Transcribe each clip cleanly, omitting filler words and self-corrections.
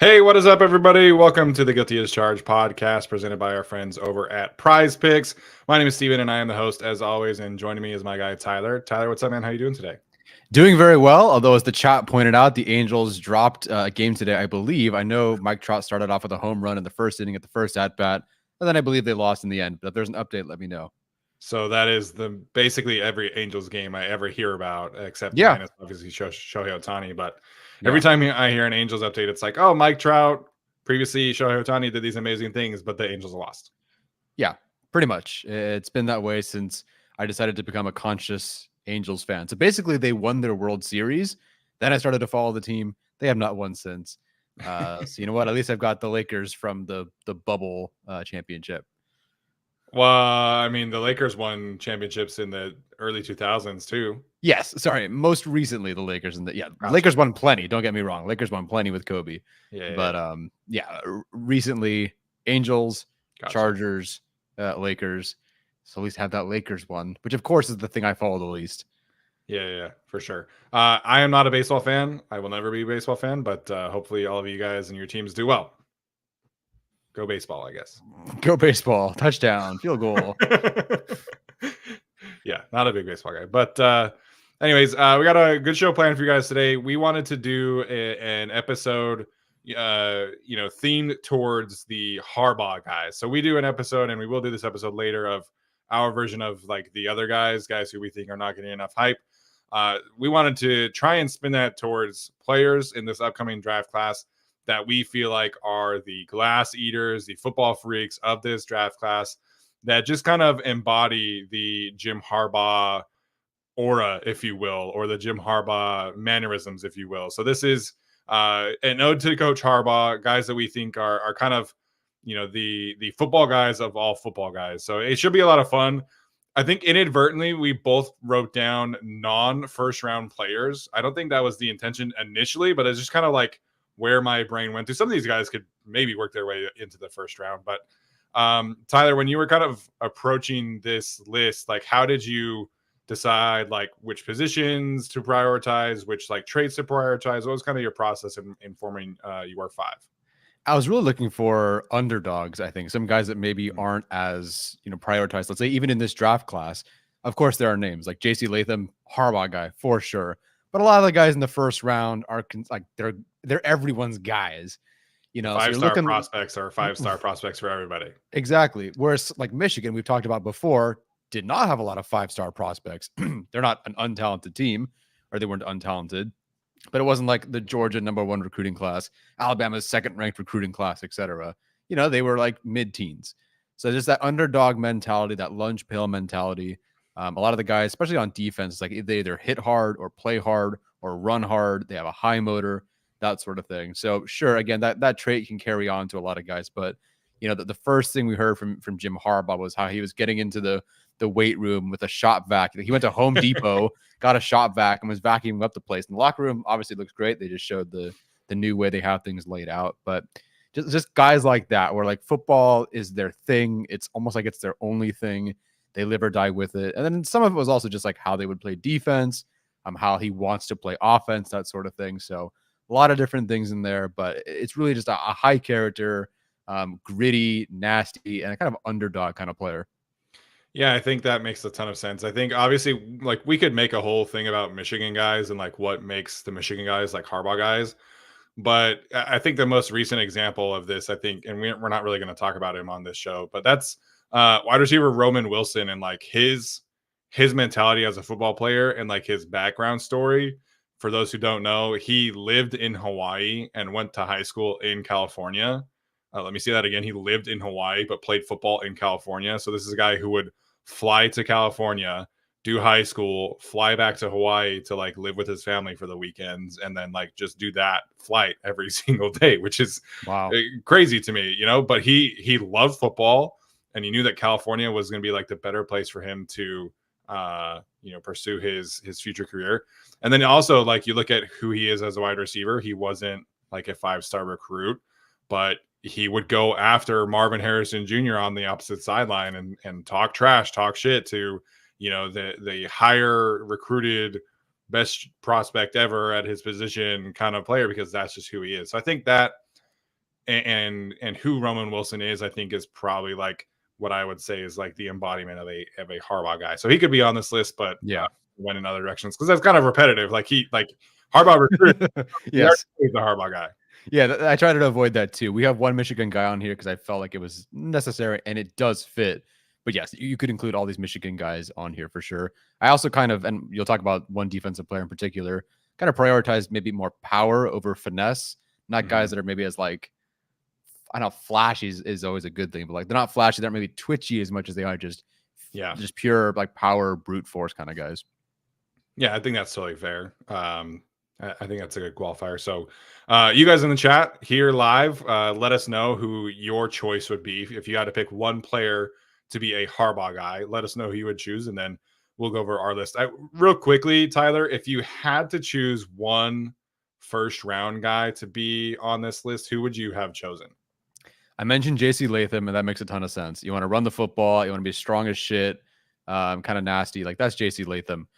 Hey, what is up, everybody? Welcome to the Guilty as Charged podcast presented by our friends over at Prize Picks. My name is Steven, and I am the host, as always, and joining me is my guy, Tyler. Tyler, what's up, man? How you doing today? Doing very well, although as the chat pointed out, the Angels dropped a game today, I believe. I know Mike Trout started off with a home run in the first inning at the first at-bat, and then I believe they lost in the end. But if there's an update, let me know. So that is basically every Angels game I ever hear about, except Yeah. minus obviously Shohei Ohtani. But every time I hear an Angels update, it's like, oh, Mike Trout, previously Shohei Ohtani did these amazing things, but the Angels lost. Yeah, pretty much. It's been that way since I decided to become a conscious Angels fan. So basically, they won their World Series. Then I started to follow the team. They have not won since. So you know what? At least I've got the Lakers from the bubble championship. Well, I mean, the Lakers won championships in the early 2000s too. Yes, sorry. Most recently, the Lakers gotcha. Lakers won plenty. Don't get me wrong. Lakers won plenty with Kobe. But recently, Angels, Gotcha. Chargers, Lakers. So at least have that Lakers one, which of course is the thing I follow the least. Yeah, for sure. I am not a baseball fan. I will never be a baseball fan, but hopefully all of you guys and your teams do well. Go baseball, I guess. Go baseball. Touchdown. Field goal. Yeah, not a big baseball guy. But anyways, we got a good show planned for you guys today. We wanted to do an episode, themed towards the Harbaugh guys. So we do an episode, and we will do this episode later, of our version of like the other guys who we think are not getting enough hype. We wanted to try and spin that towards players in this upcoming draft class that we feel like are the glass eaters, the football freaks of this draft class that just kind of embody the Jim Harbaugh aura, if you will, or the Jim Harbaugh mannerisms, if you will. So this is an ode to Coach Harbaugh, guys that we think are kind of, the football guys of all football guys. So it should be a lot of fun. I think inadvertently we both wrote down non-first round players. I don't think that was the intention initially, but it's just kind of like where my brain went to. Some of these guys could maybe work their way into the first round. But Tyler, when you were kind of approaching this list, like how did you decide like which positions to prioritize, which like traits to prioritize? What was kind of your process in forming your five? I was really looking for underdogs, I think. Some guys that maybe aren't as, prioritized. Let's say even in this draft class, of course, there are names like J.C. Latham, Harbaugh guy, for sure. But a lot of the guys in the first round are like they're everyone's guys. Five-star prospects are five-star prospects for everybody. Exactly. Whereas like Michigan, we've talked about before, did not have a lot of five-star prospects. They're not an untalented team, or they weren't untalented. But it wasn't like the Georgia #1 recruiting class, Alabama's second-ranked recruiting class, etc. They were like mid-teens. So just that underdog mentality, that lunch pail mentality. A lot of the guys, especially on defense, like they either hit hard or play hard or run hard. They have a high motor, that sort of thing. So sure, again, that trait can carry on to a lot of guys. But the first thing we heard from Jim Harbaugh was how he was getting into the weight room with a shop vac. He went to Home Depot, got a shop vac, and was vacuuming up the place. And the locker room obviously looks great. They just showed the new way they have things laid out. But just guys like that, where like football is their thing. It's almost like it's their only thing. They live or die with it. And then some of it was also just like how they would play defense, how he wants to play offense, that sort of thing. So a lot of different things in there, but it's really just a high character, gritty, nasty, and a kind of underdog kind of player. Yeah, I think that makes a ton of sense. I think obviously like we could make a whole thing about Michigan guys and like what makes the Michigan guys like Harbaugh guys. But I think the most recent example of this, I think, and we're not really going to talk about him on this show, but that's wide receiver Roman Wilson and like his mentality as a football player and like his background story. For those who don't know, he lived in Hawaii and went to high school in California. Let me say that again. He lived in Hawaii, but played football in California. So this is a guy who would fly to California, do high school, fly back to Hawaii to like live with his family for the weekends, and then like just do that flight every single day, which is crazy to me, but he loved football and he knew that California was going to be like the better place for him to, pursue his future career. And then also like you look at who he is as a wide receiver. He wasn't like a 5-star recruit, but he would go after Marvin Harrison Jr. on the opposite sideline and talk trash, talk shit to, the higher recruited best prospect ever at his position kind of player, because that's just who he is. So I think that and who Roman Wilson is, I think is probably like what I would say is like the embodiment of a Harbaugh guy. So he could be on this list, but Yeah. went in other directions because that's kind of repetitive. Like Harbaugh recruited, Yes. he's the Harbaugh guy. Yeah, I try to avoid that too. We have one Michigan guy on here because I felt like it was necessary and it does fit. But yes, you could include all these Michigan guys on here for sure. I also kind of, and you'll talk about one defensive player in particular, kind of prioritized maybe more power over finesse, not guys that are maybe as like, I know flashy is always a good thing, but like they're not flashy, they're not maybe twitchy as much as they are just pure like power brute force kind of guys. Yeah, I think that's totally fair. I think that's a good qualifier. So you guys in the chat here live, let us know who your choice would be. If you had to pick one player to be a Harbaugh guy, let us know who you would choose, and then we'll go over our list. Real quickly, Tyler, if you had to choose one first round guy to be on this list, who would you have chosen? I mentioned JC Latham, and that makes a ton of sense. You want to run the football, you want to be strong as shit, kind of nasty. Like that's JC Latham.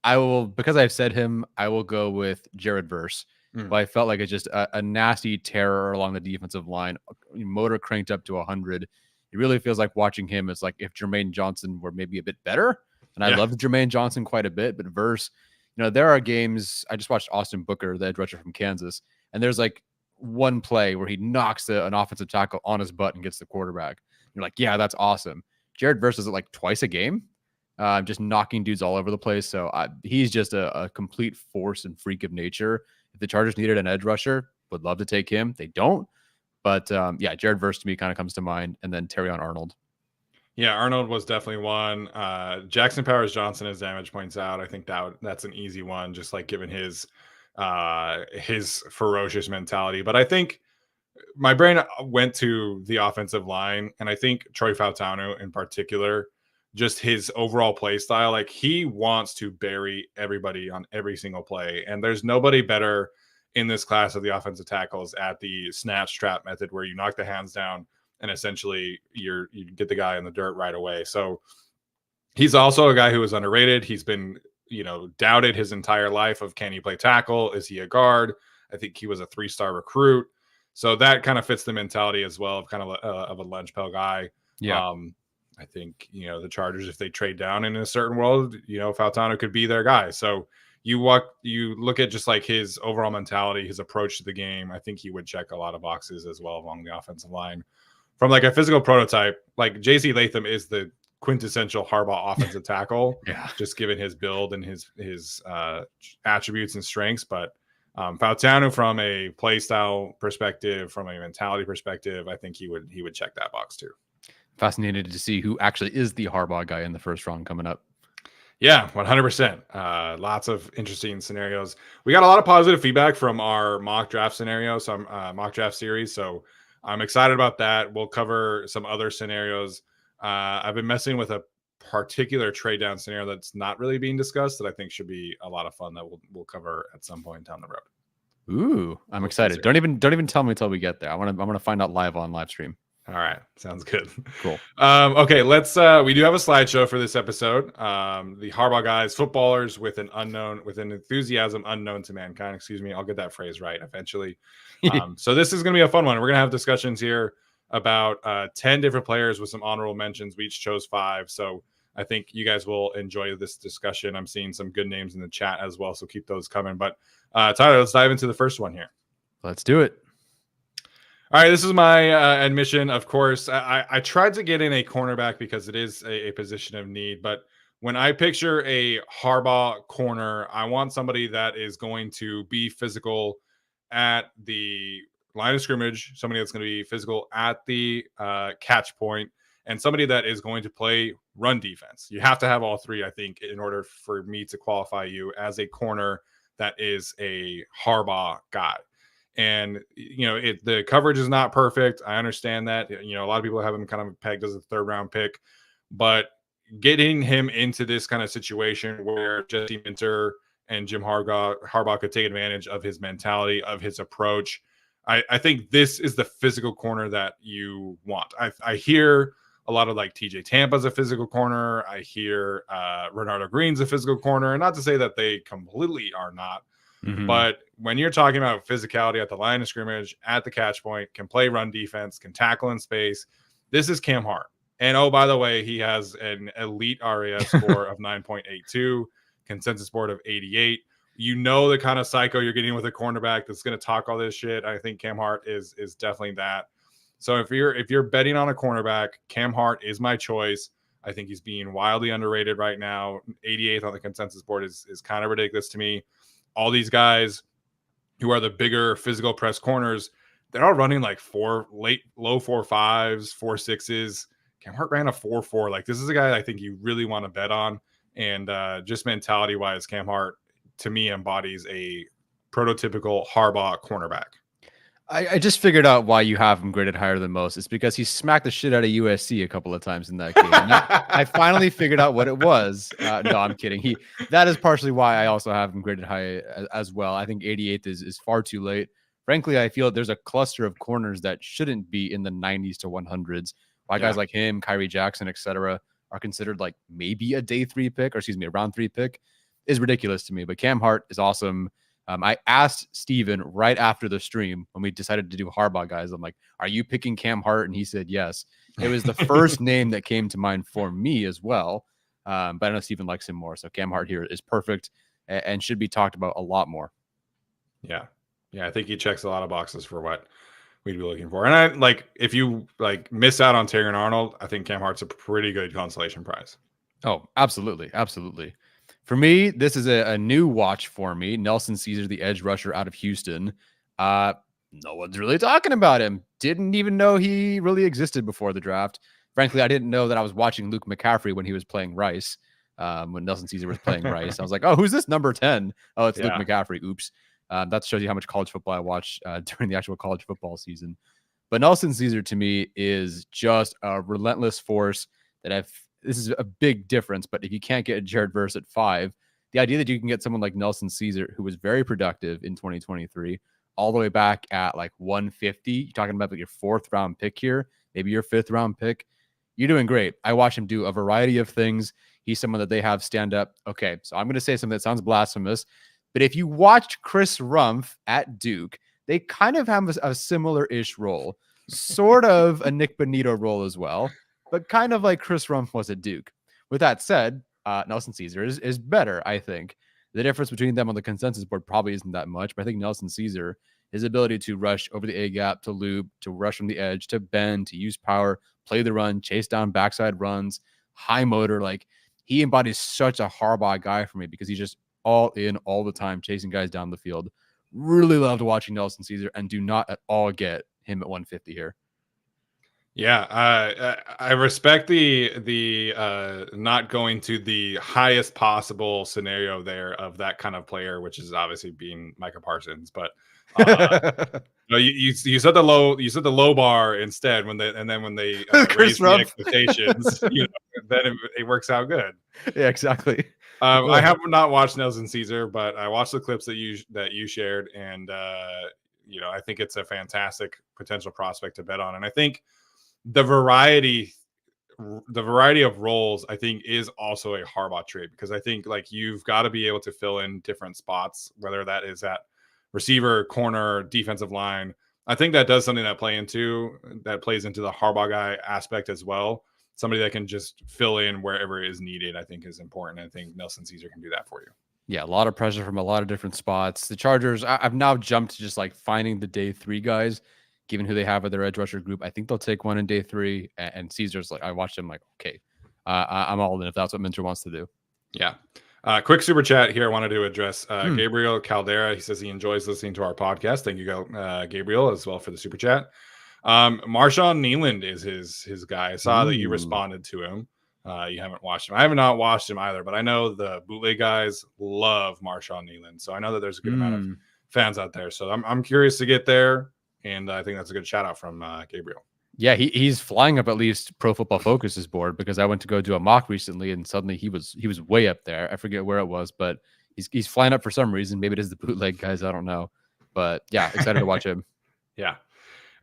I will, because I've said him, I will go with Jared Verse. But I felt like it's just a nasty terror along the defensive line, motor cranked up to 100. It really feels like watching him is like if Jermaine Johnson were maybe a bit better. And I loved Jermaine Johnson quite a bit, but Verse, there are games. I just watched Austin Booker, the edge rusher from Kansas, and there's like one play where he knocks an offensive tackle on his butt and gets the quarterback. You're like, yeah, that's awesome. Jared Verse does it like twice a game, just knocking dudes all over the place. So he's just a complete force and freak of nature. If the Chargers needed an edge rusher, would love to take him. They don't. But yeah, Jared Verse to me kind of comes to mind. And then Terrion Arnold. Yeah, Arnold was definitely one. Jackson Powers Johnson, as Damage points out, I think that's an easy one, just like given his ferocious mentality. But I think my brain went to the offensive line, and I think Troy Fautanu in particular, just his overall play style, like he wants to bury everybody on every single play, and there's nobody better in this class of the offensive tackles at the snatch trap method, where you knock the hands down and essentially you get the guy in the dirt right away. So he's also a guy who is underrated. He's been doubted his entire life of, can he play tackle? Is he a guard? I think he was a 3-star recruit. So that kind of fits the mentality as well of kind of a lunch pail guy. Yeah. I think, the Chargers, if they trade down in a certain world, Fautanu could be their guy. So you look at just like his overall mentality, his approach to the game. I think he would check a lot of boxes as well along the offensive line. From like a physical prototype, like JC Latham is the quintessential Harbaugh offensive tackle, just given his build and his attributes and strengths. But Fautanu, from a play style perspective, from a mentality perspective, I think he would check that box too. Fascinated to see who actually is the Harbaugh guy in the first round coming up. Yeah, 100%. Lots of interesting scenarios. We got a lot of positive feedback from our mock draft scenario, mock draft series. So I'm excited about that. We'll cover some other scenarios. I've been messing with a particular trade down scenario that's not really being discussed that I think should be a lot of fun that we'll cover at some point down the road. Ooh, I'm excited. Don't even tell me until we get there. I want to find out live on live stream. All right, sounds good. Cool. Okay, let's. We do have a slideshow for this episode. The Harbaugh guys, footballers with an enthusiasm unknown to mankind. Excuse me, I'll get that phrase right eventually. So this is going to be a fun one. We're going to have discussions here about 10 different players with some honorable mentions. We each chose 5. So I think you guys will enjoy this discussion. I'm seeing some good names in the chat as well, so keep those coming. But Tyler, let's dive into the first one here. Let's do it. All right, this is my admission. Of course, I tried to get in a cornerback because it is a position of need. But when I picture a Harbaugh corner, I want somebody that is going to be physical at the line of scrimmage, somebody that's going to be physical at the catch point, and somebody that is going to play run defense. You have to have all 3, I think, in order for me to qualify you as a corner that is a Harbaugh guy. And, the coverage is not perfect. I understand that. A lot of people have him kind of pegged as a 3rd round pick. But getting him into this kind of situation where Jesse Minter and Jim Harbaugh could take advantage of his mentality, of his approach, I think this is the physical corner that you want. I hear a lot of like TJ Tampa's a physical corner. I hear Renardo Green's a physical corner. And not to say that they completely are not. Mhm. But when you're talking about physicality at the line of scrimmage, at the catch point, can play run defense, can tackle in space, this is Cam Hart. And oh, by the way, he has an elite RAS score of 9.82, consensus board of 88. You know the kind of psycho you're getting with a cornerback that's going to talk all this shit. I think Cam Hart is definitely that. So if you're betting on a cornerback, Cam Hart is my choice. I think he's being wildly underrated right now. 88th on the consensus board is kind of ridiculous to me. All these guys who are the bigger physical press corners, they're all running like low 4.5s, 4.6s. Cam Hart ran a 4.4. Like, this is a guy I think you really want to bet on. And just mentality wise, Cam Hart to me embodies a prototypical Harbaugh cornerback. I just figured out why you have him graded higher than most. It's because he smacked the shit out of USC a couple of times in that game. I finally figured out what it was. No, I'm kidding. That is partially why I also have him graded high as well. I think 88th is far too late. Frankly, I feel there's a cluster of corners that shouldn't be in the 90s to 100s. Why guys like him, Kyrie Jackson, etc., are considered like maybe a day 3 pick, or excuse me, a round 3 pick, is ridiculous to me. But Cam Hart is awesome. I asked Steven right after the stream when we decided to do Harbaugh guys. I'm like, are you picking Cam Hart? And he said yes. It was the first name that came to mind for me as well. But I know Steven likes him more. So Cam Hart here is perfect and should be talked about a lot more. Yeah. Yeah. I think he checks a lot of boxes for what we'd be looking for. And I like, if you like miss out on Terry and Arnold, I think Cam Hart's a pretty good consolation prize. Oh, absolutely. Absolutely. For me, this is a new watch for me. Nelson Caesar, the edge rusher out of Houston. No one's really talking about him. Didn't even know he really existed before the draft. Frankly, I didn't know that I was watching Luke McCaffrey when he was playing Rice. When Nelson Caesar was playing Rice, I was like, oh, who's this number 10? Oh, it's Luke McCaffrey. Oops. That shows you how much college football I watch during the actual college football season. But Nelson Caesar to me is just a relentless force that this is a big difference, but if you can't get Jared Verse at 5, the idea that you can get someone like Nelson Caesar, who was very productive in 2023, all the way back at like 150, you're talking about like your 4th round pick here, maybe your 5th round pick, you're doing great. I watch him do a variety of things. He's someone that they have stand up. Okay, so I'm going to say something that sounds blasphemous, but if you watched Chris Rumph at Duke, they kind of have a similar-ish role, sort of a Nick Bonito role as well, but kind of like Chris Rumph was at Duke. With that said, Nelson Caesar is better, I think. The difference between them on the consensus board probably isn't that much, but I think Nelson Caesar, his ability to rush over the A-gap, to loop, to rush from the edge, to bend, to use power, play the run, chase down backside runs, high motor, like he embodies such a Harbaugh guy for me because he's just all in all the time, chasing guys down the field. Really loved watching Nelson Caesar and do not at all get him at 150 here. Yeah, I respect the not going to the highest possible scenario there of that kind of player, which is obviously being Micah Parsons. But you set the low bar instead when they raise the expectations, then it works out good. Yeah, exactly. I have not watched Nelson Caesar, but I watched the clips that you shared, and I think it's a fantastic potential prospect to bet on, and I think the variety of roles I think is also a Harbaugh trait, because I think like you've got to be able to fill in different spots, whether that is at receiver, corner, defensive line. I think that does something that plays into the Harbaugh guy aspect as well. Somebody that can just fill in wherever is needed, I think is important. I think Nelson Caesar can do that for you. Yeah, a lot of pressure from a lot of different spots. The Chargers, I've now jumped to just like finding the day 3 guys, given who they have at their edge rusher group. I think they'll take one in day 3, and Caesar's like, I watched him like, okay, I'm all in if that's what Minter wants to do. Yeah. Quick super chat here. I wanted to address Gabriel Caldera. He says he enjoys listening to our podcast. Thank you, Gabriel, as well for the super chat. Marshawn Nealand is his guy. I saw that you responded to him. You haven't watched him. I have not watched him either, but I know the bootleg guys love Marshawn Nealand, so I know that there's a good amount of fans out there. So I'm curious to get there, and I think that's a good shout out from Gabriel. Yeah, he's flying up at least Pro Football Focus's board, because I went to go do a mock recently, and suddenly he was way up there. I forget where it was, but he's flying up for some reason. Maybe it is the bootleg guys. I don't know, but yeah, excited to watch him. Yeah.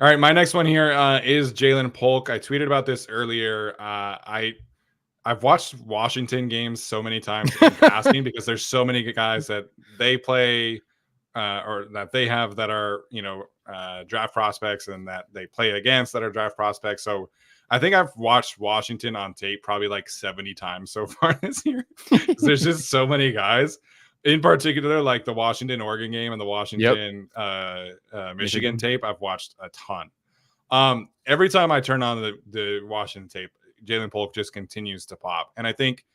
All right, my next one here is Jalen Polk. I tweeted about this earlier. I've watched Washington games so many times in passing because there's so many guys that they play or that they have that are, draft prospects, and that they play against that are draft prospects. So I think I've watched Washington on tape probably like 70 times so far this year. There's just so many guys, in particular, like the Washington Oregon game and the Washington Michigan tape. I've watched a ton. Every time I turn on the Washington tape, Jalen Polk just continues to pop. And I think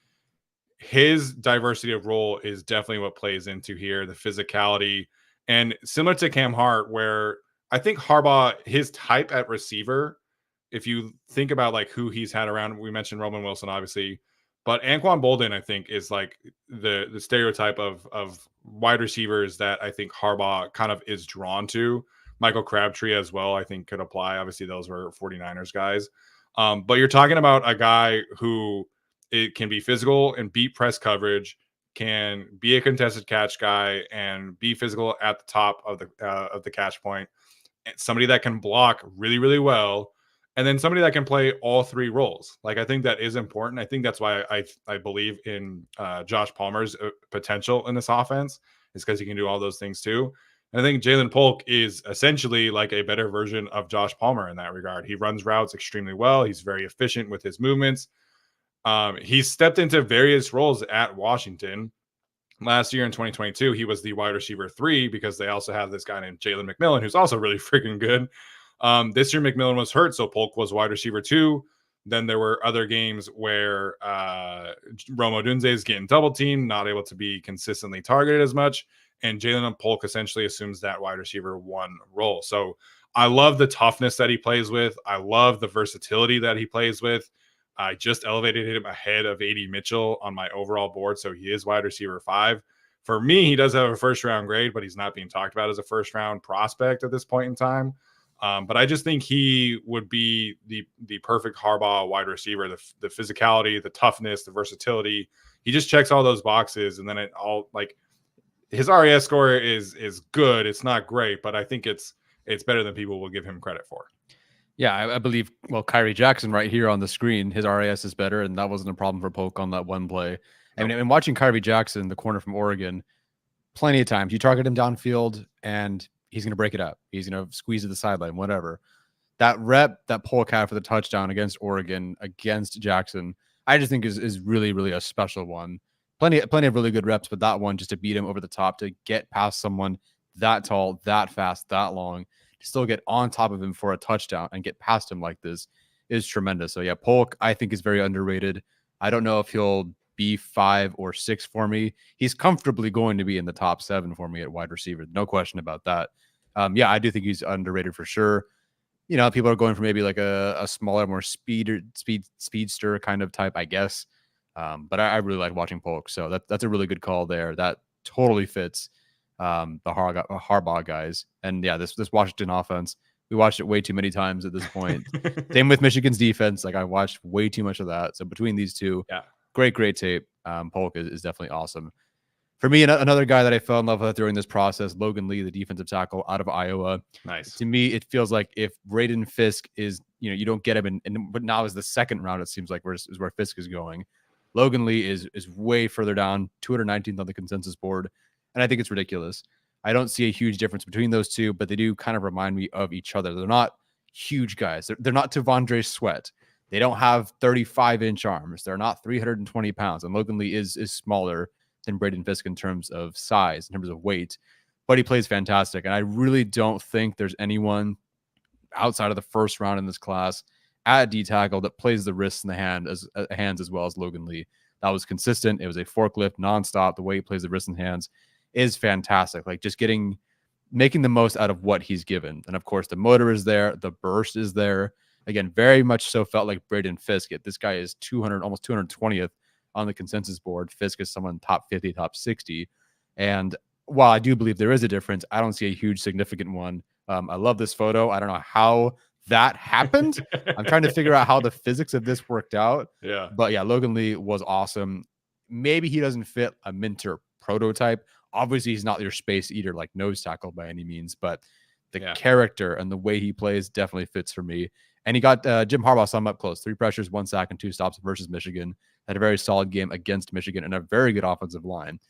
his diversity of role is definitely what plays into here, the physicality. And similar to Cam Hart, where I think Harbaugh, his type at receiver, if you think about like who he's had around, we mentioned Roman Wilson, obviously, but Anquan Bolden, I think, is like the stereotype of wide receivers that I think Harbaugh kind of is drawn to. Michael Crabtree as well, I think, could apply. Obviously, those were 49ers guys. But you're talking about a guy who it can be physical and beat press coverage, can be a contested catch guy, and be physical at the top of the catch point. Somebody that can block really, really well, and then somebody that can play all three roles. Like, I think that is important. I think that's why I believe in Josh Palmer's potential in this offense, is because he can do all those things too. And I think Jalen Polk is essentially like a better version of Josh Palmer in that regard. He runs routes extremely well. He's very efficient with his movements. He's stepped into various roles at Washington. Last year in 2022, he was the wide receiver 3 because they also have this guy named Jalen McMillan, who's also really freaking good. This year, McMillan was hurt, so Polk was wide receiver 2. Then there were other games where Rome Odunze is getting double teamed, not able to be consistently targeted as much. And Jalen Polk essentially assumes that wide receiver 1 role. So I love the toughness that he plays with. I love the versatility that he plays with. I just elevated him ahead of A.D. Mitchell on my overall board, so he is wide receiver 5. For me, he does have a first-round grade, but he's not being talked about as a first-round prospect at this point in time. But I just think he would be the perfect Harbaugh wide receiver, the physicality, the toughness, the versatility. He just checks all those boxes, and then it all, like, his RAS score is good. It's not great, but I think it's better than people will give him credit for. Yeah, I believe, well, Kyrie Jackson right here on the screen, his RAS is better, and that wasn't a problem for Polk on that one play. I mean, and watching Kyrie Jackson, the corner from Oregon, plenty of times you target him downfield, and he's going to break it up. He's going to squeeze to the sideline, whatever. That rep that Polk had for the touchdown against Oregon, against Jackson, I just think is really, really a special one. Plenty of really good reps, but that one, just to beat him over the top, to get past someone that tall, that fast, that long, still get on top of him for a touchdown and get past him like this is tremendous. So yeah, Polk, I think, is very underrated. I don't know if he'll be 5 or 6 for me. He's comfortably going to be in the top 7 for me at wide receiver. No question about that. Yeah, I do think he's underrated for sure. You know, people are going for maybe like a smaller, more speedster kind of type, I guess. But I really like watching Polk. So that's a really good call there. That totally fits the Harbaugh guys. And yeah, this Washington offense, we watched it way too many times at this point. Same with Michigan's defense. Like, I watched way too much of that. So between these two, yeah, great tape. Polk is definitely awesome. For me, another guy that I fell in love with during this process, Logan Lee, the defensive tackle out of Iowa. Nice. To me, it feels like if Braden Fisk is, you don't get him, but now is the second round, it seems like is where Fisk is going. Logan Lee is way further down, 219th on the consensus board. And I think it's ridiculous. I don't see a huge difference between those two, but they do kind of remind me of each other. They're not huge guys. They're not Tavondre Sweat. They don't have 35-inch arms. They're not 320 pounds. And Logan Lee is smaller than Braden Fisk in terms of size, in terms of weight. But he plays fantastic. And I really don't think there's anyone outside of the first round in this class at D tackle that plays the wrists and the hands as well as Logan Lee. That was consistent. It was a forklift nonstop. The way he plays the wrists and hands is fantastic. Like, just making the most out of what he's given. And of course, the motor is there. The burst is there. Again, very much so felt like Braden Fisk. This guy is almost 220th on the consensus board. Fisk is someone top 50, top 60. And while I do believe there is a difference, I don't see a huge significant one. I love this photo. I don't know how that happened. I'm trying to figure out how the physics of this worked out. Yeah. But yeah, Logan Lee was awesome. Maybe he doesn't fit a Minter prototype. Obviously, he's not your space eater like nose tackle by any means, but the character and the way he plays definitely fits for me. And he got Jim Harbaugh sum up close. 3 pressures, 1 sack, and 2 stops versus Michigan. Had a very solid game against Michigan and a very good offensive line.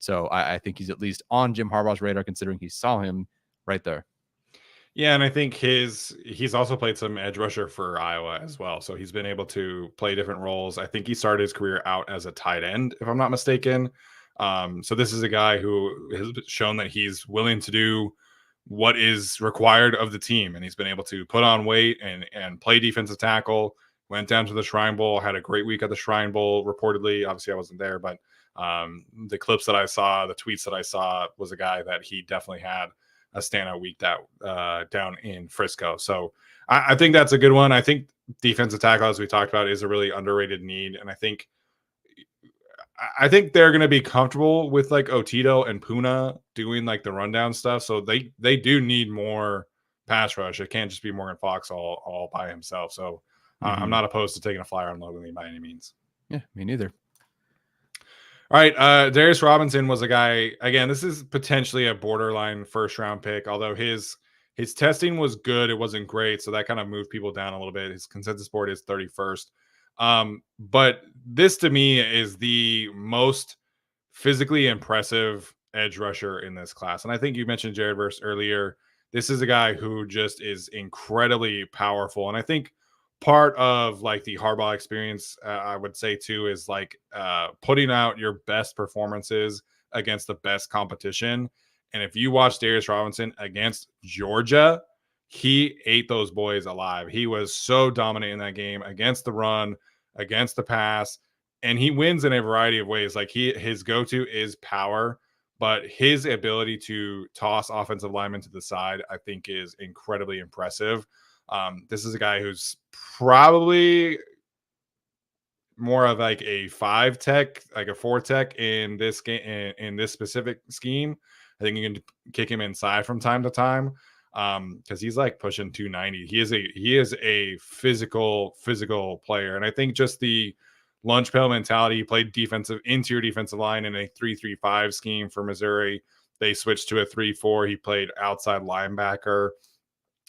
So I think he's at least on Jim Harbaugh's radar, considering he saw him right there. Yeah, and I think he's also played some edge rusher for Iowa as well. So he's been able to play different roles. I think he started his career out as a tight end, if I'm not mistaken. So this is a guy who has shown that he's willing to do what is required of the team, and he's been able to put on weight and play defensive tackle. Went down to the Shrine Bowl, had a great week at the Shrine Bowl. Reportedly, obviously I wasn't there, but the clips that I saw, the tweets that I saw, was a guy that he definitely had a standout week that down in Frisco. So I think that's a good one. I think defensive tackle, as we talked about, is a really underrated need. And I think they're going to be comfortable with like Otito and Puna doing like the rundown stuff. So they do need more pass rush. It can't just be Morgan Fox all by himself. So I'm not opposed to taking a flyer on Logan Lee by any means. Yeah, me neither. All right, Darius Robinson was a guy, again, this is potentially a borderline first-round pick, although his testing was good. It wasn't great, so that kind of moved people down a little bit. His consensus board is 31st. But this, to me, is the most physically impressive edge rusher in this class. And I think you mentioned Jared Verse earlier. This is a guy who just is incredibly powerful. And I think part of like the Harbaugh experience, I would say too, is like putting out your best performances against the best competition. And if you watch Darius Robinson against Georgia, he ate those boys alive. He was so dominant in that game against the run, against the pass, and he wins in a variety of ways. Like his go-to is power, but his ability to toss offensive linemen to the side, I think, is incredibly impressive. This is a guy who's probably more of like a 5 tech, like a 4 tech in this game, in this specific scheme. I think you can kick him inside from time to time because he's like pushing 290. He is a physical player, and I think just the lunch pail mentality. He played interior defensive line in a 3-3-5 scheme for Missouri. They switched to a 3-4. He played outside linebacker.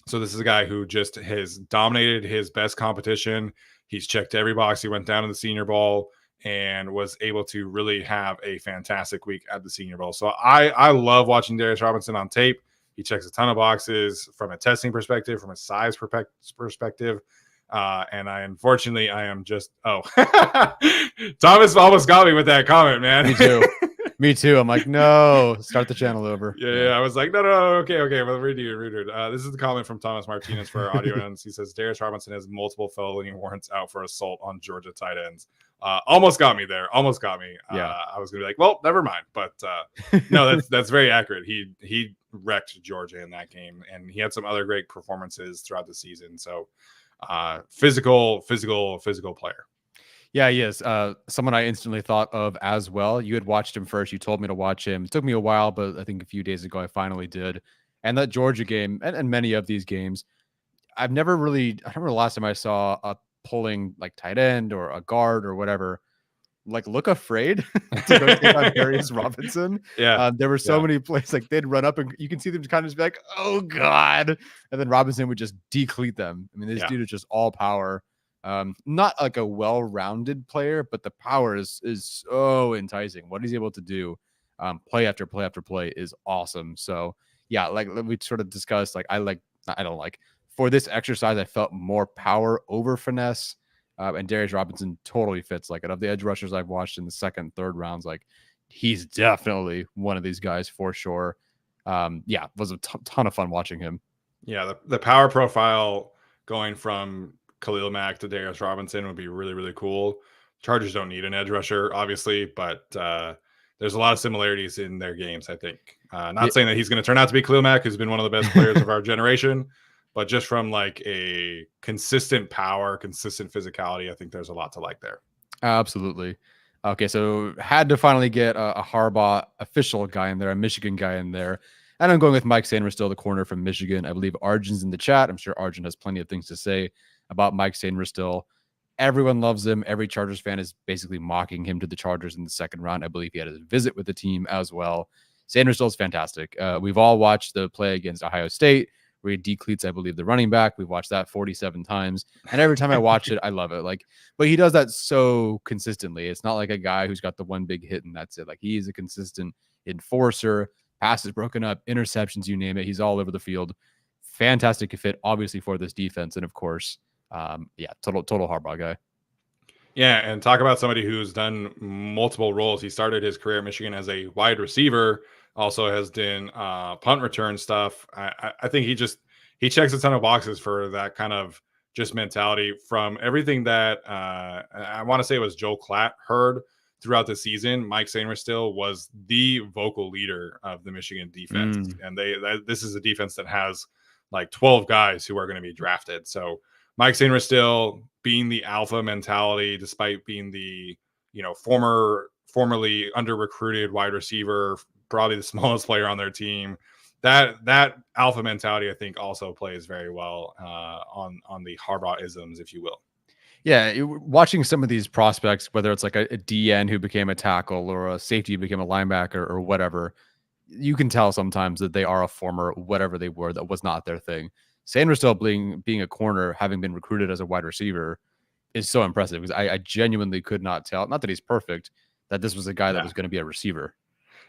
So this is a guy who just has dominated his best competition. He's checked every box. He went down to the Senior Bowl and was able to really have a fantastic week at the Senior Bowl. So I love watching Darius Robinson on tape. He checks a ton of boxes from a testing perspective, from a size perspective. And I am just, Thomas almost got me with that comment, man. Me too. Me too. I'm like, no, start the channel over. Yeah. I was like, no. Okay. Well, read it. This is the comment from Thomas Martinez for our audio ends. He says, Darius Robinson has multiple felony warrants out for assault on Georgia tight ends. Almost got me there. Almost got me. Yeah. I was going to be like, well, never mind. But no, that's very accurate. He wrecked Georgia in that game, and he had some other great performances throughout the season. So physical player. Yeah, he is. Someone I instantly thought of as well. You had watched him first. You told me to watch him. It took me a while, but I think a few days ago I finally did. And that Georgia game and many of these games, I remember the last time I saw a pulling like tight end or a guard or whatever, like look afraid to go take on Darius Robinson. Yeah. There were so many plays, like they'd run up and you can see them kind of just be like, oh God. And then Robinson would just decleat them. I mean, this dude is just all power. Not like a well-rounded player, but the power is so enticing. What he's able to do, play after play after play, is awesome. So yeah, like we sort of discussed, like for this exercise, I felt more power over finesse. And Darius Robinson totally fits like it. Of the edge rushers I've watched in the second, third rounds, like he's definitely one of these guys for sure. It was a ton of fun watching him. Yeah, the power profile going from Khalil Mack to Darius Robinson would be really, really cool. Chargers don't need an edge rusher, obviously, but there's a lot of similarities in their games, I think. Not saying that he's going to turn out to be Khalil Mack, who's been one of the best players of our generation, but just from like a consistent power, consistent physicality, I think there's a lot to like there. Absolutely. Okay, so had to finally get a Harbaugh official guy in there, a Michigan guy in there. And I'm going with Mike Sainristil, the corner from Michigan. I believe Arjun's in the chat. I'm sure Arjun has plenty of things to say about Mike Sainristil. Everyone loves him. Every Chargers fan is basically mocking him to the Chargers in the second round. I believe he had a visit with the team as well. Sainristil is fantastic. We've all watched the play against Ohio State where he decleats, I believe, the running back. We've watched that 47 times. And every time I watch it, I love it. Like, but he does that so consistently. It's not like a guy who's got the one big hit and that's it. Like, he's a consistent enforcer, passes broken up, interceptions, you name it. He's all over the field. Fantastic fit, obviously, for this defense. And of course, total Harbaugh guy. Yeah, and talk about somebody who's done multiple roles. He started his career at Michigan as a wide receiver, also has done punt return stuff. I think he checks a ton of boxes for that kind of just mentality from everything that I want to say it was Joel Klatt heard throughout the season. Mike Sainristil was the vocal leader of the Michigan defense. And this is a defense that has like 12 guys who are going to be drafted. So Mike Sainristil being the alpha mentality, despite being the, formerly under recruited wide receiver, probably the smallest player on their team. That alpha mentality, I think, also plays very well on the Harbaugh isms, if you will. Yeah, watching some of these prospects, whether it's like a DN who became a tackle or a safety who became a linebacker or whatever, you can tell sometimes that they are a former whatever they were that was not their thing. Sainristil being a corner, having been recruited as a wide receiver, is so impressive because I genuinely could not tell, not that he's perfect, that this was a guy that was going to be a receiver.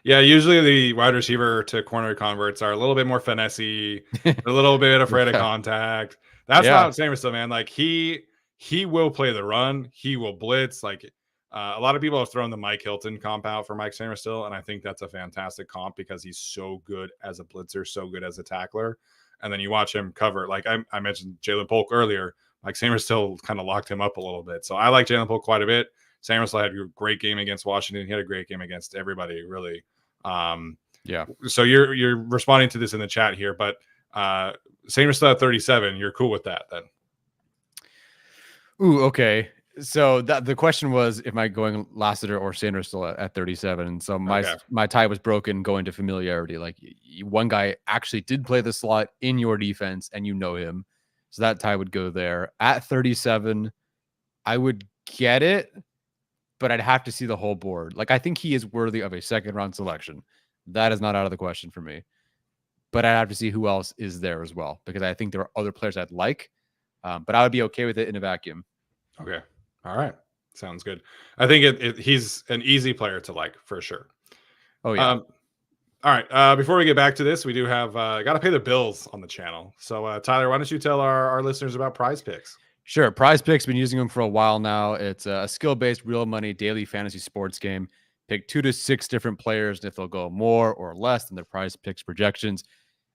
Yeah, usually the wide receiver to corner converts are a little bit more finessey, a little bit afraid of contact. That's not Sainristil, man. Like he will play the run, he will blitz. Like a lot of people have thrown the Mike Hilton comp out for Mike Sainristil, and I think that's a fantastic comp because he's so good as a blitzer, so good as a tackler. And then you watch him cover, like I mentioned Jalen Polk earlier. Like Sainristil kind of locked him up a little bit. So I like Jalen Polk quite a bit. Sainristil had a great game against Washington. He had a great game against everybody, really. So you're responding to this in the chat here, but Sainristil at 37, you're cool with that then? Ooh, okay. So the question was, am I going Lassiter or Sainristil at 37? And so my tie was broken going to familiarity. Like one guy actually did play the slot in your defense and you know him. So that tie would go there. At 37, I would get it, but I'd have to see the whole board. Like I think he is worthy of a second round selection. That is not out of the question for me. But I'd have to see who else is there as well, because I think there are other players I'd like, but I would be okay with it in a vacuum. Okay. All right. Sounds good. I think he's an easy player to like for sure. Oh, yeah. All right. Before we get back to this, we do have got to pay the bills on the channel. So, Tyler, why don't you tell our listeners about Prize Picks? Sure. Prize Picks, been using them for a while now. It's a skill-based, real money daily fantasy sports game. Pick 2 to 6 different players, and if they'll go more or less than their Prize Picks projections.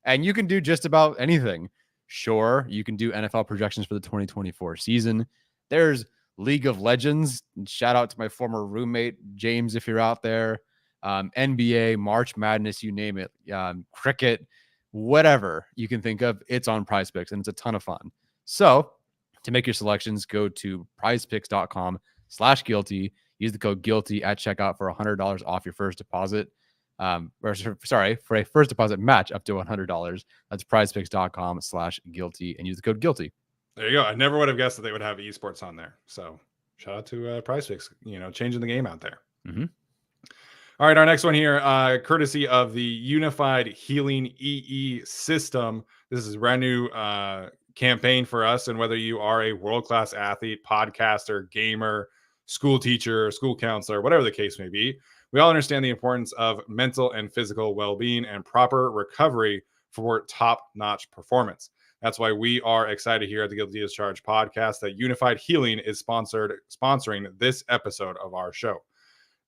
And you can do just about anything. Sure, you can do NFL projections for the 2024 season. There's League of Legends. Shout out to my former roommate, James, if you're out there. NBA, March Madness, you name it. Cricket, whatever you can think of, it's on Prize Picks, and it's a ton of fun. So to make your selections, go to prizepicks.com/guilty. Use the code GUILTY at checkout for $100 off your first deposit. For a first deposit match up to $100. That's prizepicks.com/guilty and use the code GUILTY. There you go. I never would have guessed that they would have esports on there. So shout out to Prize Picks, changing the game out there. Mm-hmm. All right, our next one here, courtesy of the Unified Healing EE system. This is a brand new campaign for us. And whether you are a world-class athlete, podcaster, gamer, school teacher, school counselor, whatever the case may be, we all understand the importance of mental and physical well-being and proper recovery for top-notch performance. That's why we are excited here at the Guilty as Charged podcast that Unified Healing is sponsoring this episode of our show.